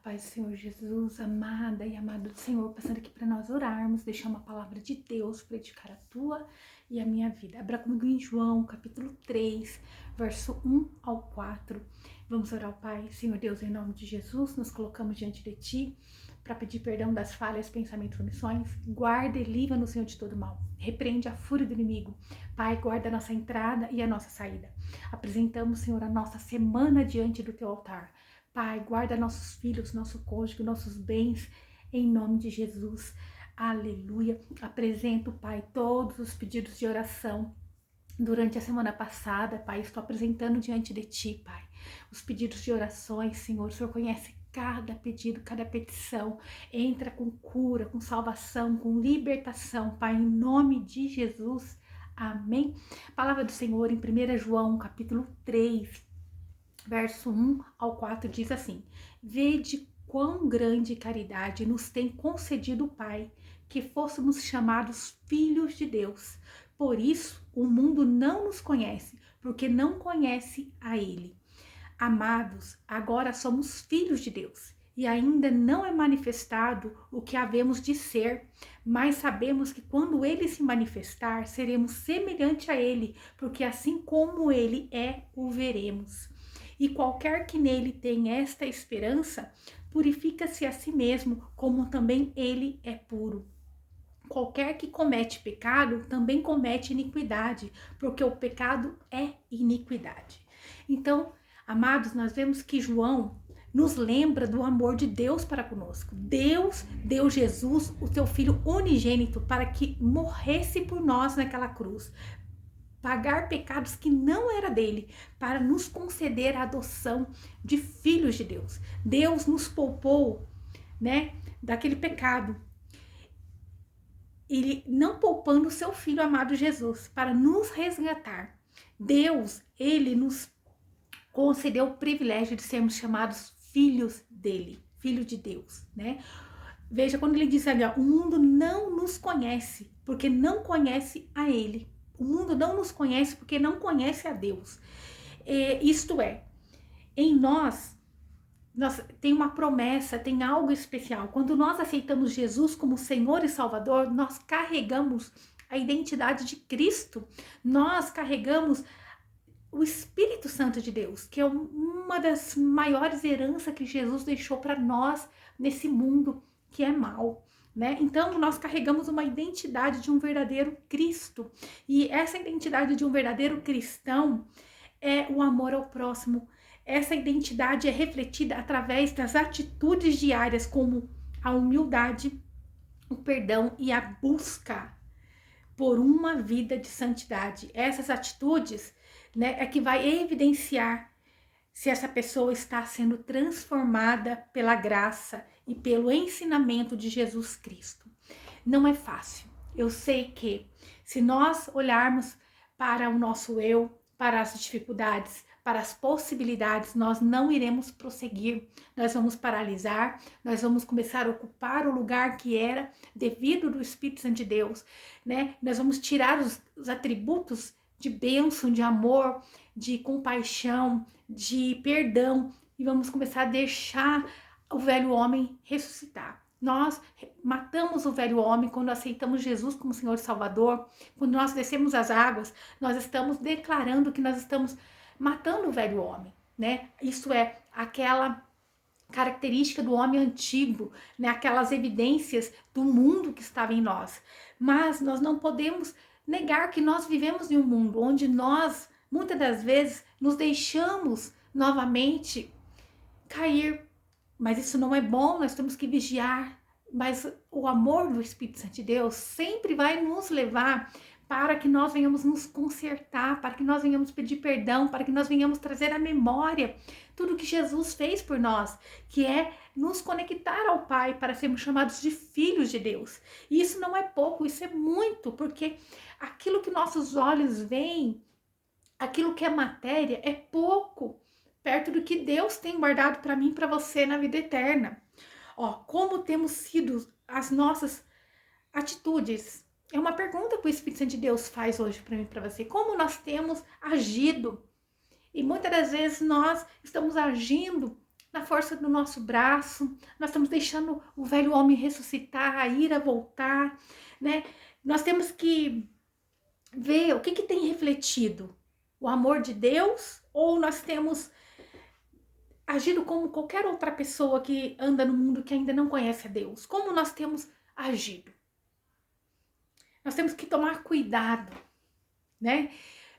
Paz do Senhor Jesus, amada e amado do Senhor, passando aqui para nós orarmos, deixar uma palavra de Deus para edificar a tua e a minha vida. Abra comigo em João, capítulo 3, verso 1 ao 4. Vamos orar ao Pai. Senhor Deus, em nome de Jesus, nos colocamos diante de Ti para pedir perdão das falhas, pensamentos e omissões. Guarda e livra-nos, Senhor, de todo mal. Repreende a fúria do inimigo. Pai, guarda a nossa entrada e a nossa saída. Apresentamos, Senhor, a nossa semana diante do Teu altar. Pai, guarda nossos filhos, nosso cônjuge, nossos bens, em nome de Jesus. Aleluia. Apresento, Pai, todos os pedidos de oração durante a semana passada, Pai. Estou apresentando diante de Ti, Pai, os pedidos de orações, Senhor. O Senhor conhece cada pedido, cada petição. Entra com cura, com salvação, com libertação, Pai, em nome de Jesus. Amém. Palavra do Senhor em 1 João, capítulo 3, verso 1 ao 4 diz assim: Vede quão grande caridade nos tem concedido o Pai, que fôssemos chamados filhos de Deus. Por isso, o mundo não nos conhece, porque não conhece a Ele. Amados, agora somos filhos de Deus, e ainda não é manifestado o que havemos de ser, mas sabemos que quando Ele se manifestar, seremos semelhante a Ele, porque assim como Ele é, o veremos. E qualquer que nele tem esta esperança, purifica-se a si mesmo, como também ele é puro. Qualquer que comete pecado, também comete iniquidade, porque o pecado é iniquidade. Então, amados, nós vemos que João nos lembra do amor de Deus para conosco. Deus deu Jesus, o seu Filho unigênito, para que morresse por nós naquela cruz. Pagar pecados que não era dele, para nos conceder a adoção de filhos de Deus. Deus nos poupou, daquele pecado. Ele não poupando o seu Filho amado Jesus, para nos resgatar. Deus, ele nos concedeu o privilégio de sermos chamados filhos dele, filho de Deus, Veja, quando ele diz ali, o mundo não nos conhece, porque não conhece a ele. O mundo não nos conhece porque não conhece a Deus. Isto é, em nós tem uma promessa, tem algo especial. Quando nós aceitamos Jesus como Senhor e Salvador, nós carregamos a identidade de Cristo. Nós carregamos o Espírito Santo de Deus, que é uma das maiores heranças que Jesus deixou para nós nesse mundo que é mau. Então nós carregamos uma identidade de um verdadeiro Cristo, e essa identidade de um verdadeiro cristão é o amor ao próximo. Essa identidade é refletida através das atitudes diárias, como a humildade, o perdão e a busca por uma vida de santidade. Essas atitudes é que vai evidenciar se essa pessoa está sendo transformada pela graça e pelo ensinamento de Jesus Cristo. Não é fácil. Eu sei que se nós olharmos para o nosso eu, para as dificuldades, para as possibilidades, nós não iremos prosseguir. Nós vamos paralisar, nós vamos começar a ocupar o lugar que era devido do Espírito Santo de Deus, Nós vamos tirar os atributos de bênção, de amor, de compaixão, de perdão, e vamos começar a deixar o velho homem ressuscitar. Nós matamos o velho homem quando aceitamos Jesus como Senhor e Salvador. Quando nós descemos as águas, nós estamos declarando que nós estamos matando o velho homem, Isso é aquela característica do homem antigo, Aquelas evidências do mundo que estava em nós. Mas nós não podemos negar que nós vivemos em um mundo onde nós, muitas das vezes, nos deixamos novamente cair. Mas isso não é bom, nós temos que vigiar. Mas o amor do Espírito Santo de Deus sempre vai nos levar para que nós venhamos nos consertar, para que nós venhamos pedir perdão, para que nós venhamos trazer à memória tudo que Jesus fez por nós, que é nos conectar ao Pai para sermos chamados de filhos de Deus. E isso não é pouco, isso é muito, porque aquilo que nossos olhos veem, aquilo que é matéria, é pouco perto do que Deus tem guardado para mim e para você na vida eterna. Como temos sido as nossas atitudes? É uma pergunta que o Espírito Santo de Deus faz hoje para mim e para você. Como nós temos agido? E muitas das vezes nós estamos agindo na força do nosso braço, nós estamos deixando o velho homem ressuscitar, a ira voltar, né? Nós temos que ver o que tem refletido, o amor de Deus, ou nós temos agido como qualquer outra pessoa que anda no mundo que ainda não conhece a Deus. Como nós temos agido? Nós temos que tomar cuidado, né?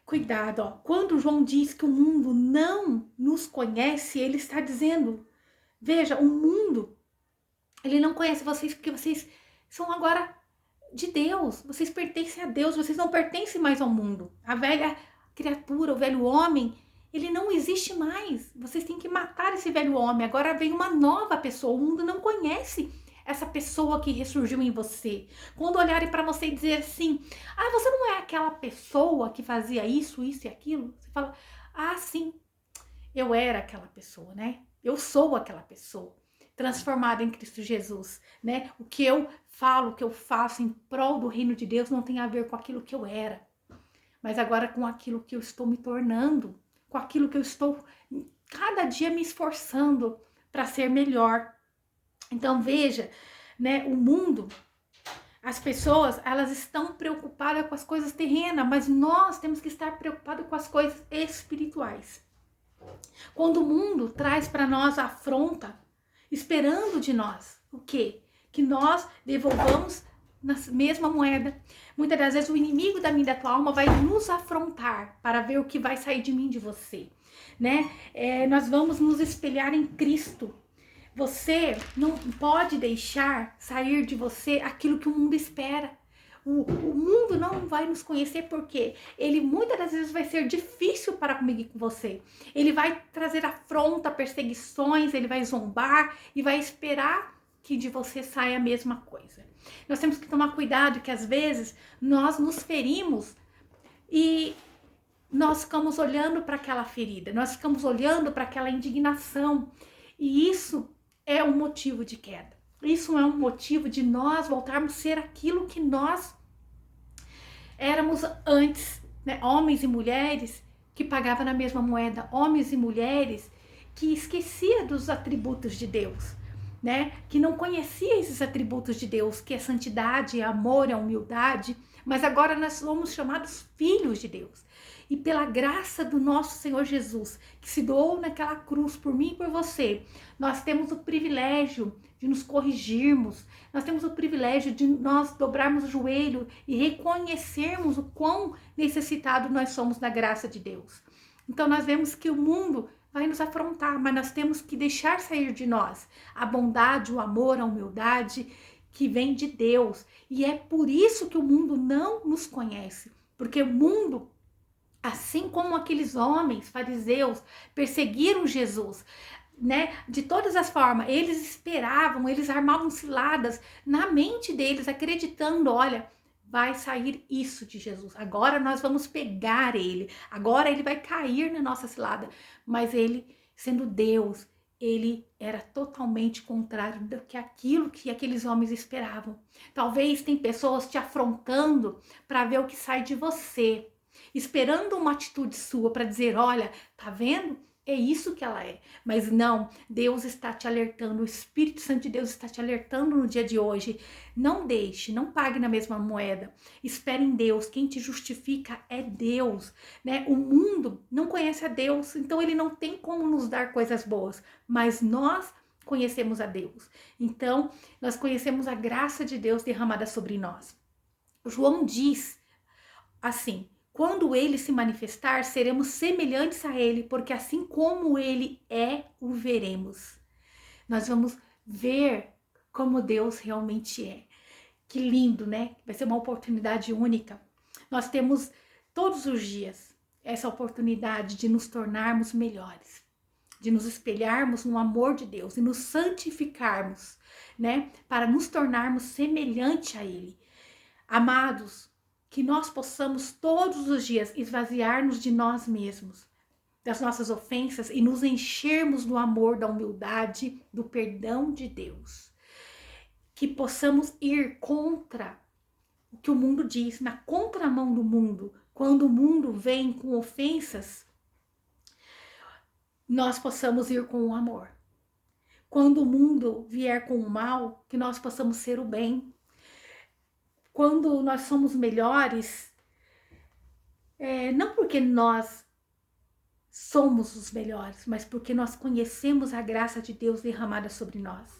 Cuidado, ó. Quando João diz que o mundo não nos conhece, ele está dizendo, veja, o mundo, ele não conhece vocês porque vocês são agora de Deus, vocês pertencem a Deus, vocês não pertencem mais ao mundo. A velha criatura, o velho homem, ele não existe mais. Vocês têm que matar esse velho homem. Agora vem uma nova pessoa. O mundo não conhece essa pessoa que ressurgiu em você. Quando olharem para você e dizer assim, ah, você não é aquela pessoa que fazia isso, isso e aquilo. Você fala, ah, sim, eu era aquela pessoa, né? Eu sou aquela pessoa transformada em Cristo Jesus, né? O que eu falo, o que eu faço em prol do reino de Deus não tem a ver com aquilo que eu era, mas agora com aquilo que eu estou me tornando, com aquilo que eu estou cada dia me esforçando para ser melhor. Então veja, né, o mundo, as pessoas, elas estão preocupadas com as coisas terrenas, mas nós temos que estar preocupados com as coisas espirituais. Quando o mundo traz para nós a afronta, esperando de nós o quê? Que nós devolvamos na mesma moeda. Muitas das vezes o inimigo da minha e da tua alma vai nos afrontar para ver o que vai sair de mim, de você, né? Nós vamos nos espelhar em Cristo. Você não pode deixar sair de você aquilo que o mundo espera. O mundo não vai nos conhecer porque ele muitas das vezes vai ser difícil para comigo e com você. Ele vai trazer afronta, perseguições, ele vai zombar e vai esperar que de você saia a mesma coisa. Nós temos que tomar cuidado que às vezes nós nos ferimos e nós ficamos olhando para aquela ferida, nós ficamos olhando para aquela indignação e isso é um motivo de queda. Isso é um motivo de nós voltarmos a ser aquilo que nós éramos antes, né? Homens e mulheres que pagavam na mesma moeda, homens e mulheres que esqueciam dos atributos de Deus, né? Que não conhecia esses atributos de Deus, que é santidade, é amor, é humildade, mas agora nós somos chamados filhos de Deus. E pela graça do nosso Senhor Jesus, que se doou naquela cruz por mim e por você, nós temos o privilégio de nos corrigirmos, nós temos o privilégio de nós dobrarmos o joelho e reconhecermos o quão necessitado nós somos da graça de Deus. Então nós vemos que o mundo vai nos afrontar, mas nós temos que deixar sair de nós a bondade, o amor, a humildade que vem de Deus. E é por isso que o mundo não nos conhece, porque o mundo, assim como aqueles homens fariseus perseguiram Jesus, né? De todas as formas, eles esperavam, eles armavam ciladas na mente deles, acreditando, olha, vai sair isso de Jesus. Agora nós vamos pegar ele. Agora ele vai cair na nossa cilada. Mas ele, sendo Deus, ele era totalmente contrário do que aquilo que aqueles homens esperavam. Talvez tem pessoas te afrontando para ver o que sai de você, esperando uma atitude sua para dizer, olha, tá vendo? É isso que ela é. Mas não, Deus está te alertando, o Espírito Santo de Deus está te alertando no dia de hoje. Não deixe, não pague na mesma moeda. Espere em Deus, quem te justifica é Deus, né? O mundo não conhece a Deus, então ele não tem como nos dar coisas boas, mas nós conhecemos a Deus. Então, nós conhecemos a graça de Deus derramada sobre nós. João diz assim: quando ele se manifestar, seremos semelhantes a ele, porque assim como ele é, o veremos. Nós vamos ver como Deus realmente é. Que lindo, né? Vai ser uma oportunidade única. Nós temos todos os dias essa oportunidade de nos tornarmos melhores, de nos espelharmos no amor de Deus e nos santificarmos, né? Para nos tornarmos semelhante a ele. Amados, que nós possamos todos os dias esvaziar-nos de nós mesmos, das nossas ofensas e nos enchermos do amor, da humildade, do perdão de Deus. Que possamos ir contra o que o mundo diz, na contramão do mundo. Quando o mundo vem com ofensas, nós possamos ir com o amor. Quando o mundo vier com o mal, que nós possamos ser o bem. Quando nós somos melhores, não porque nós somos os melhores, mas porque nós conhecemos a graça de Deus derramada sobre nós.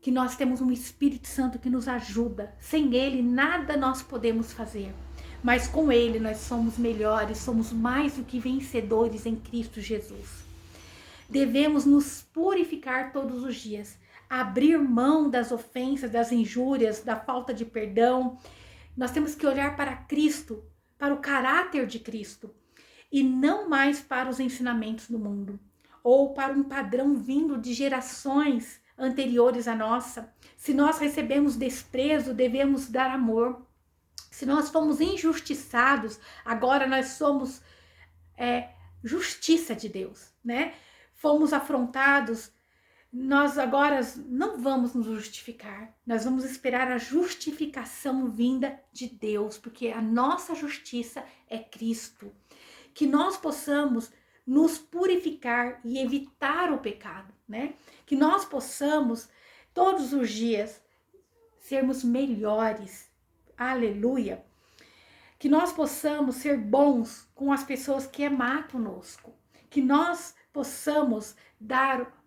Que nós temos um Espírito Santo que nos ajuda. Sem Ele, nada nós podemos fazer. Mas com Ele nós somos melhores, somos mais do que vencedores em Cristo Jesus. Devemos nos purificar todos os dias, abrir mão das ofensas, das injúrias, da falta de perdão. Nós temos que olhar para Cristo, para o caráter de Cristo, e não mais para os ensinamentos do mundo, ou para um padrão vindo de gerações anteriores à nossa. Se nós recebemos desprezo, devemos dar amor. Se nós fomos injustiçados, agora nós somos justiça de Deus, né? Fomos afrontados, nós agora não vamos nos justificar, nós vamos esperar a justificação vinda de Deus, porque a nossa justiça é Cristo. Que nós possamos nos purificar e evitar o pecado, né? Que nós possamos todos os dias sermos melhores, aleluia. Que nós possamos ser bons com as pessoas que é má conosco, que nós possamos dar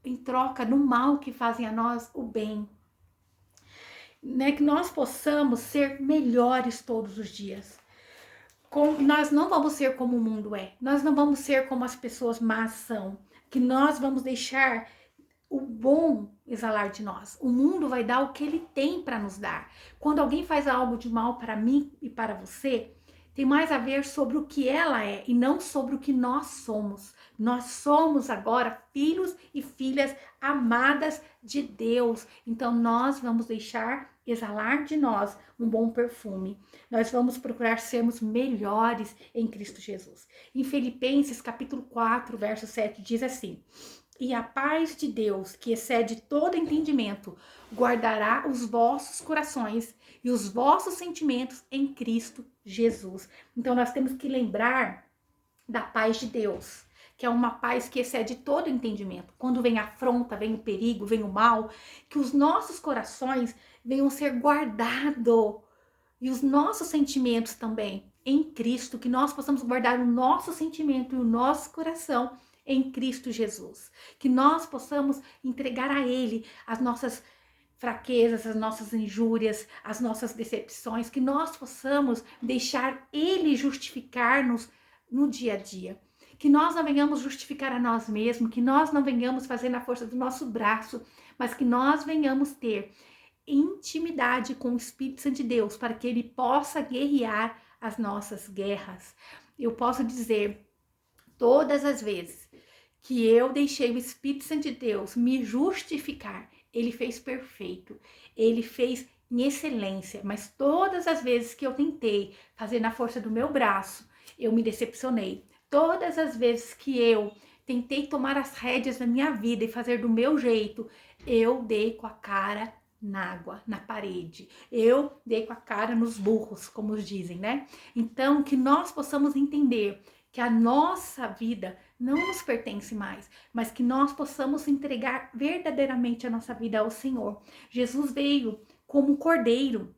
em troca no mal que fazem a nós o bem, né? Que nós possamos ser melhores todos os dias. Nós não vamos ser como o mundo é, nós não vamos ser como as pessoas más são, que nós vamos deixar o bom exalar de nós. O mundo vai dar o que ele tem para nos dar. Quando alguém faz algo de mal para mim e para você, tem mais a ver sobre o que ela é e não sobre o que nós somos. Nós somos agora filhos e filhas amadas de Deus. Então nós vamos deixar exalar de nós um bom perfume. Nós vamos procurar sermos melhores em Cristo Jesus. Em Filipenses capítulo 4, verso 7 diz assim: e a paz de Deus, que excede todo entendimento, guardará os vossos corações e os vossos sentimentos em Cristo Jesus. Então nós temos que lembrar da paz de Deus, que é uma paz que excede todo entendimento. Quando vem a afronta, vem o perigo, vem o mal, que os nossos corações venham ser guardados e os nossos sentimentos também em Cristo, que nós possamos guardar o nosso sentimento e o nosso coração em Cristo Jesus, que nós possamos entregar a Ele as nossas fraquezas, as nossas injúrias, as nossas decepções, que nós possamos deixar Ele justificar-nos no dia a dia, que nós não venhamos justificar a nós mesmos, que nós não venhamos fazer na força do nosso braço, mas que nós venhamos ter intimidade com o Espírito Santo de Deus, para que Ele possa guerrear as nossas guerras. Eu posso dizer, todas as vezes que eu deixei o Espírito Santo de Deus me justificar, Ele fez perfeito, Ele fez em excelência, mas todas as vezes que eu tentei fazer na força do meu braço, eu me decepcionei. Todas as vezes que eu tentei tomar as rédeas da minha vida e fazer do meu jeito, eu dei com a cara na água, na parede. Eu dei com a cara nos burros, como dizem, né? Então, que nós possamos entender que a nossa vida não nos pertence mais, mas que nós possamos entregar verdadeiramente a nossa vida ao Senhor. Jesus veio como um cordeiro.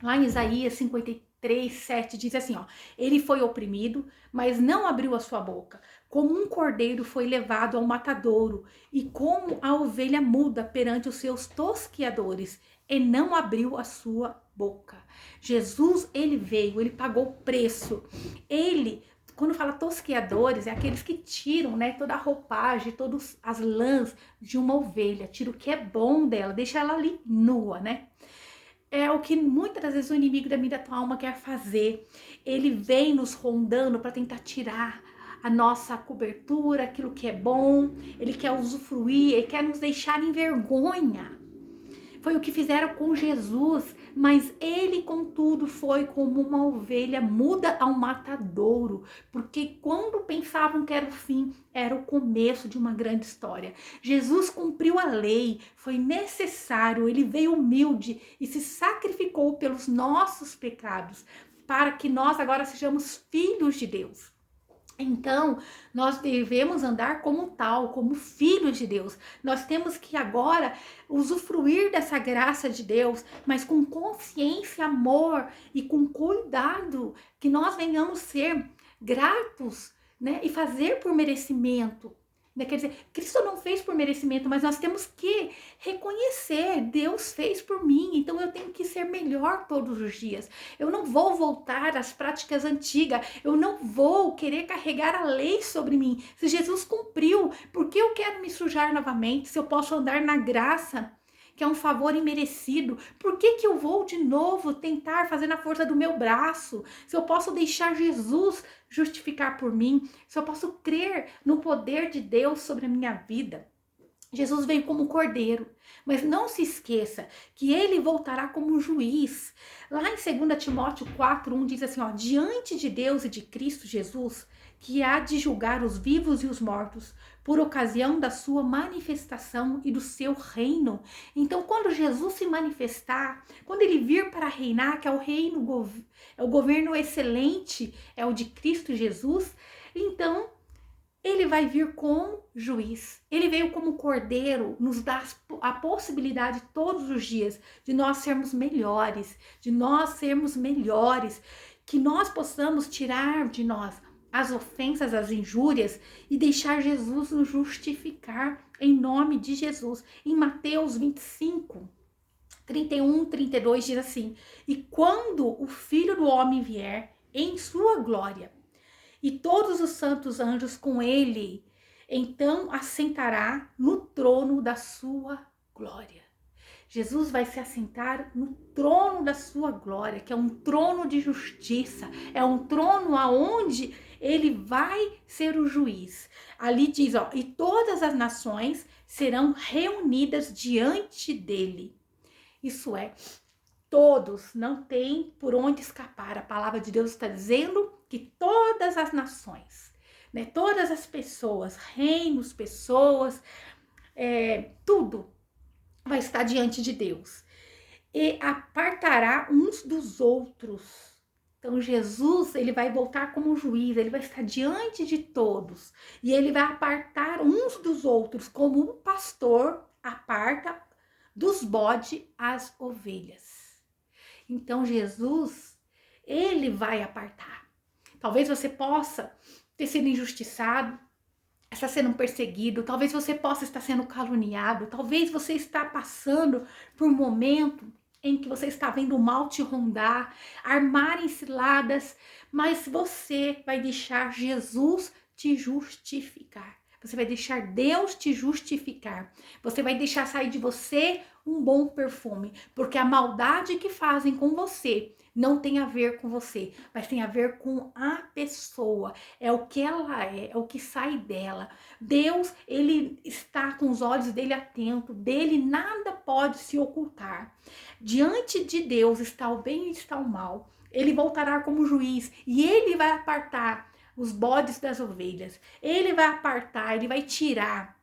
Lá em Isaías 53, 7 diz assim, ó: ele foi oprimido, mas não abriu a sua boca. Como um cordeiro foi levado ao matadouro, e como a ovelha muda perante os seus tosquiadores, e não abriu a sua boca. Jesus, ele veio, ele pagou o preço. Ele, quando fala tosquiadores, é aqueles que tiram, né, toda a roupagem, todas as lãs de uma ovelha, tira o que é bom dela, deixa ela ali nua, né? É o que muitas das vezes o inimigo da minha da tua alma quer fazer. Ele vem nos rondando para tentar tirar a nossa cobertura, aquilo que é bom. Ele quer usufruir, ele quer nos deixar em vergonha. Foi o que fizeram com Jesus, mas ele, contudo, foi como uma ovelha muda ao matadouro, porque quando pensavam que era o fim, era o começo de uma grande história. Jesus cumpriu a lei, foi necessário, ele veio humilde e se sacrificou pelos nossos pecados, para que nós agora sejamos filhos de Deus. Então, nós devemos andar como tal, como filhos de Deus. Nós temos que agora usufruir dessa graça de Deus, mas com consciência, amor e com cuidado, que nós venhamos ser gratos, né? E fazer por merecimento. Né? Quer dizer, Cristo não fez por merecimento, mas nós temos que reconhecer, Deus fez por mim, então eu tenho que ser melhor todos os dias. Eu não vou voltar às práticas antigas, eu não vou querer carregar a lei sobre mim. Se Jesus cumpriu, por que eu quero me sujar novamente? Se eu posso andar na graça, que é um favor imerecido, por que eu vou de novo tentar fazer na força do meu braço? Se eu posso deixar Jesus justificar por mim, se eu posso crer no poder de Deus sobre a minha vida. Jesus veio como cordeiro, mas não se esqueça que ele voltará como juiz. Lá em 2 Timóteo 4:1 diz assim, ó, diante de Deus e de Cristo Jesus, que há de julgar os vivos e os mortos, por ocasião da sua manifestação e do seu reino. Então, quando Jesus se manifestar, quando ele vir para reinar, que é o reino, é o governo excelente, é o de Cristo Jesus, então ele vai vir como juiz. Ele veio como cordeiro, nos dá a possibilidade todos os dias de nós sermos melhores, que nós possamos tirar de nós as ofensas, as injúrias e deixar Jesus nos justificar em nome de Jesus. Em Mateus 25, 31, 32 diz assim, e quando o Filho do Homem vier em sua glória, e todos os santos anjos com ele, então assentará no trono da sua glória. Jesus vai se assentar no trono da sua glória, que é um trono de justiça, é um trono aonde ele vai ser o juiz. Ali diz, ó, e todas as nações serão reunidas diante dele. Isso é, todos, não tem por onde escapar. A palavra de Deus está dizendo que todas as nações, né, todas as pessoas, reinos, pessoas, tudo vai estar diante de Deus e apartará uns dos outros. Então Jesus, ele vai voltar como juiz, ele vai estar diante de todos e ele vai apartar uns dos outros, como um pastor aparta dos bodes as ovelhas. Então Jesus, ele vai apartar. Talvez você possa ter sido injustiçado, está sendo perseguido, talvez você possa estar sendo caluniado, talvez você está passando por um momento em que você está vendo o mal te rondar, armarem ciladas, mas você vai deixar Jesus te justificar. Você vai deixar Deus te justificar. Você vai deixar sair de você um bom perfume, porque a maldade que fazem com você não tem a ver com você, mas tem a ver com a pessoa. É o que ela é o que sai dela. Deus, ele está com os olhos dele atentos, dele nada pode se ocultar. Diante de Deus está o bem e está o mal. Ele voltará como juiz e ele vai apartar os bodes das ovelhas. Ele vai apartar, ele vai tirar.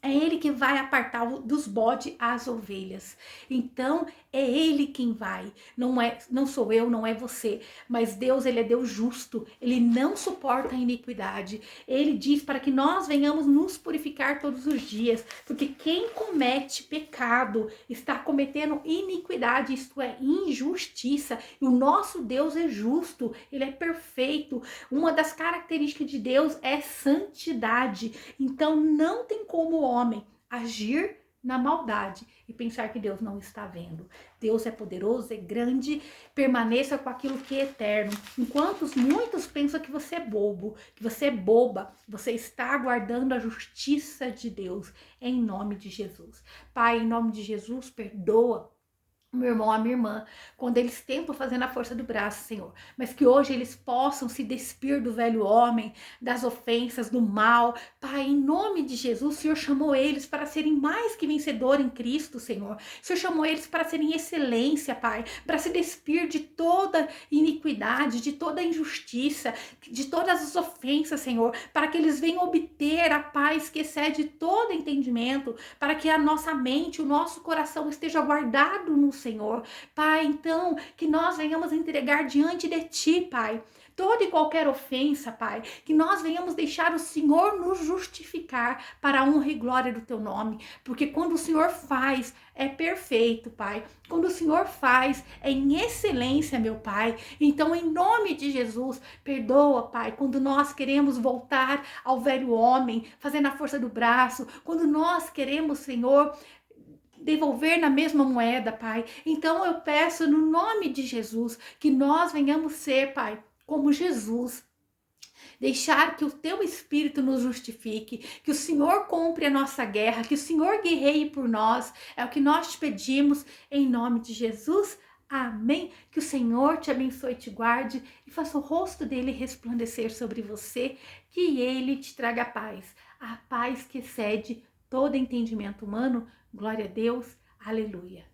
É ele que vai apartar dos bodes as ovelhas. Então, é ele quem vai. Não sou eu, não é você. Mas Deus, ele é Deus justo. Ele não suporta a iniquidade. Ele diz para que nós venhamos nos purificar todos os dias. Porque quem comete pecado está cometendo iniquidade, isto é, injustiça. E o nosso Deus é justo. Ele é perfeito. Uma das características de Deus é santidade. Então, não tem como o homem agir na maldade e pensar que Deus não está vendo. Deus é poderoso, é grande, permaneça com aquilo que é eterno. Enquanto muitos pensam que você é bobo, que você é boba, você está aguardando a justiça de Deus em nome de Jesus. Pai, em nome de Jesus, perdoa meu irmão, a minha irmã, quando eles tentam fazer na força do braço, Senhor, mas que hoje eles possam se despir do velho homem, das ofensas, do mal. Pai, em nome de Jesus, o Senhor chamou eles para serem mais que vencedores em Cristo, Senhor. O Senhor chamou eles para serem excelência, Pai, para se despir de toda iniquidade, de toda injustiça, de todas as ofensas, Senhor, para que eles venham obter a paz que excede todo entendimento, para que a nossa mente, o nosso coração esteja guardado no Senhor. Pai, então, que nós venhamos entregar diante de Ti, Pai, toda e qualquer ofensa, Pai, que nós venhamos deixar o Senhor nos justificar para a honra e glória do Teu nome, porque quando o Senhor faz, é perfeito, Pai. Quando o Senhor faz, é em excelência, meu Pai. Então, em nome de Jesus, perdoa, Pai, quando nós queremos voltar ao velho homem, fazendo a força do braço, quando nós queremos, Senhor, devolver na mesma moeda, Pai. Então, eu peço no nome de Jesus que nós venhamos ser, Pai, como Jesus, deixar que o Teu Espírito nos justifique, que o Senhor compre a nossa guerra, que o Senhor guerreie por nós, é o que nós te pedimos, em nome de Jesus, amém. Que o Senhor te abençoe e te guarde, e faça o rosto dele resplandecer sobre você, que ele te traga paz, a paz que excede todo entendimento humano. Glória a Deus, aleluia.